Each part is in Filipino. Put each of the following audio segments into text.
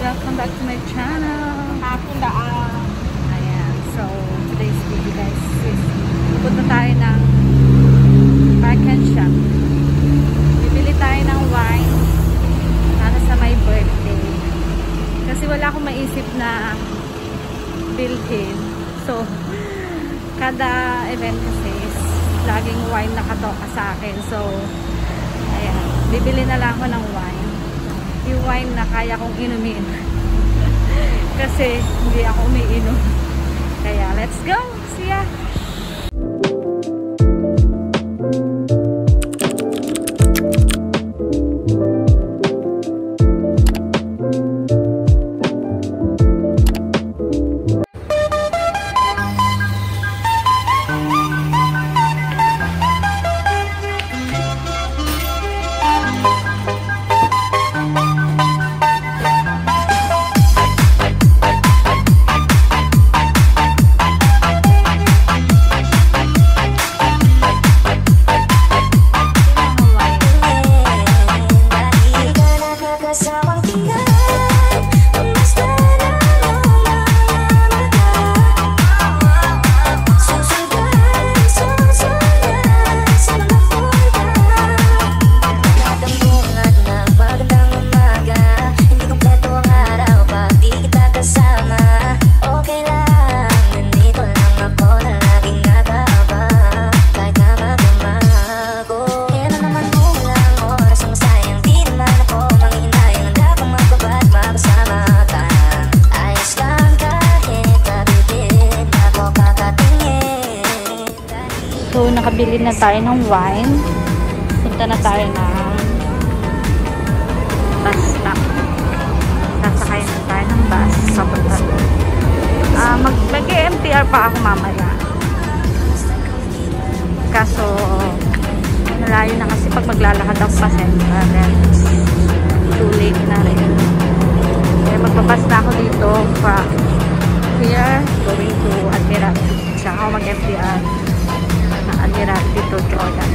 Welcome back to my channel. Ayan. So, today's video guys is punta tayo ng Park and Shop. Bibili tayo ng wine para sa my birthday. Kasi wala akong maisip na bilhin. So, kada event kasi is laging wine nakatoka sa akin. So, ayan. Bibili na lang ako ng wine. Yung wine na kaya kong inumin. Kasi hindi ako umiinom. Kaya let's go! See ya! So, nakabili na tayo ng wine. Punta na tayo ng bus stop. Sasakay na tayo ng bus. Papunta. Mag-MTR pa ako mamaya. Kaso, malayo na kasi pag maglalakad ako pa Central. Too late na rin. Kaya magbabas na ako dito from here going to Admiralty. Saka ako mag-MTR. Admiralty to Jordan.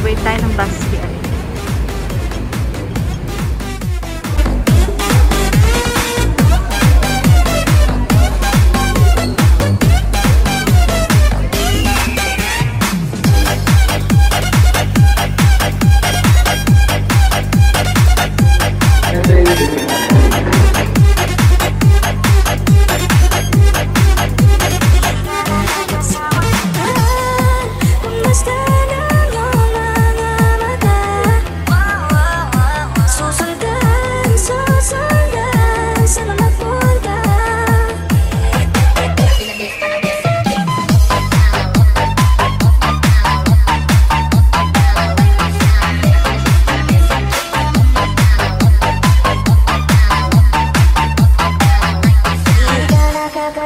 Wait tayo ng bus here.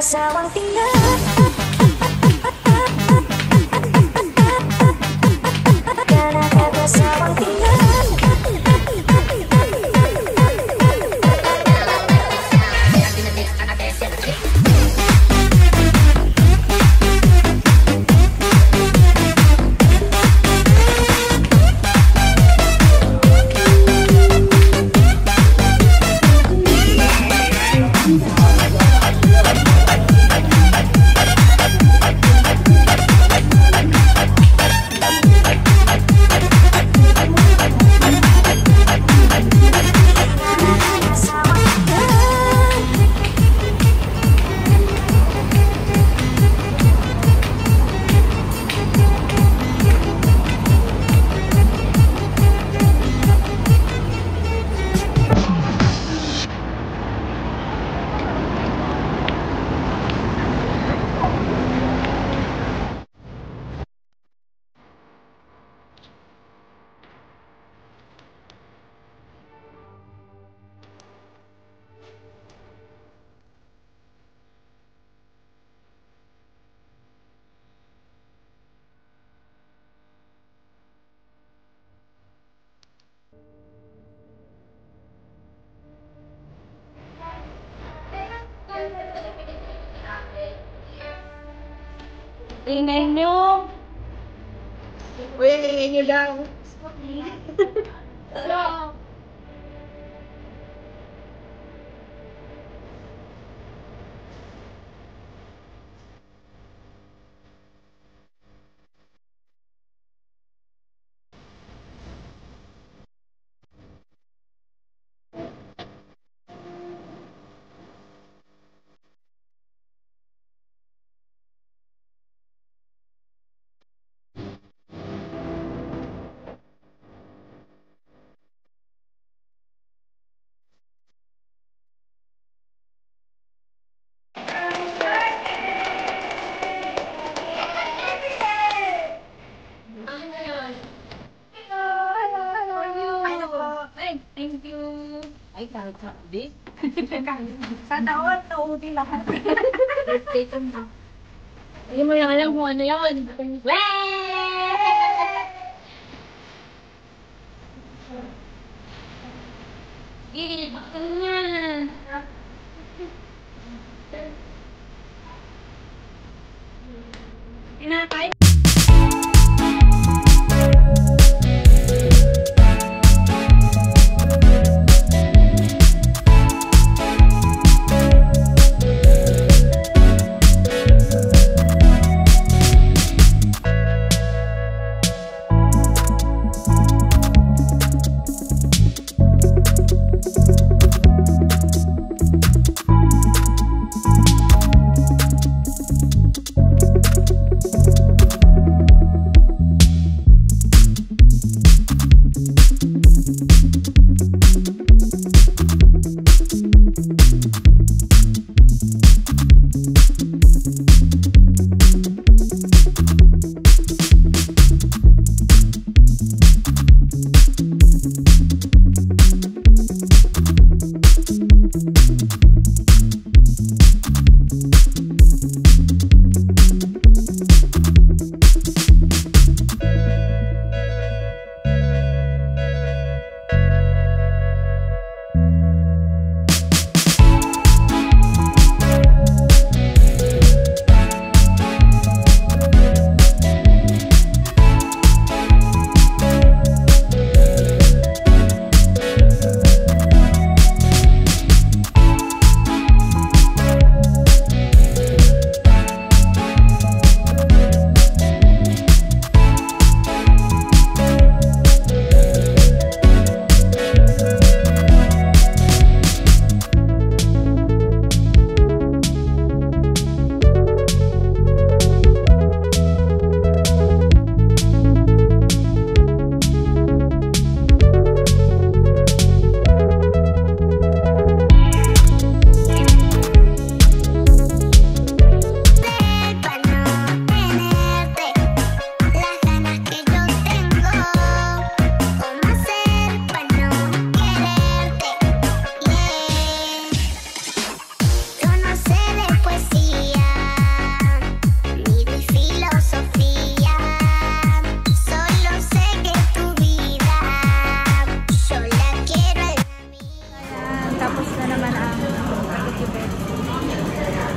Sawang tingnan. Sawang tingnan. Ingay nyo. Uy, nyo daw. Thank you. Ay, kahit di. Sa taon, nauwi lahat. Birthday ko na. Hindi mo lang alam kung ano yun. Inakay.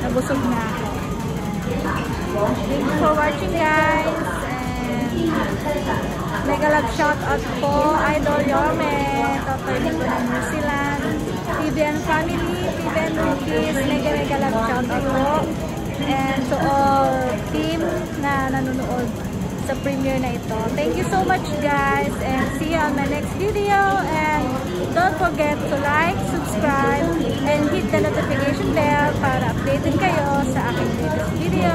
Nabusog na ako. Thank you for watching, guys. And mega love shout out po, Idol Yorme, Totoy Nico ng New Zealand, TVN family, TVN Rookies, mega love shout out po. And to all team na nanonood sa premiere na ito. Thank you so much, guys, and see you on my next video. And don't forget to like, subscribe, and hit the notification bell para updated kayo sa aking latest video.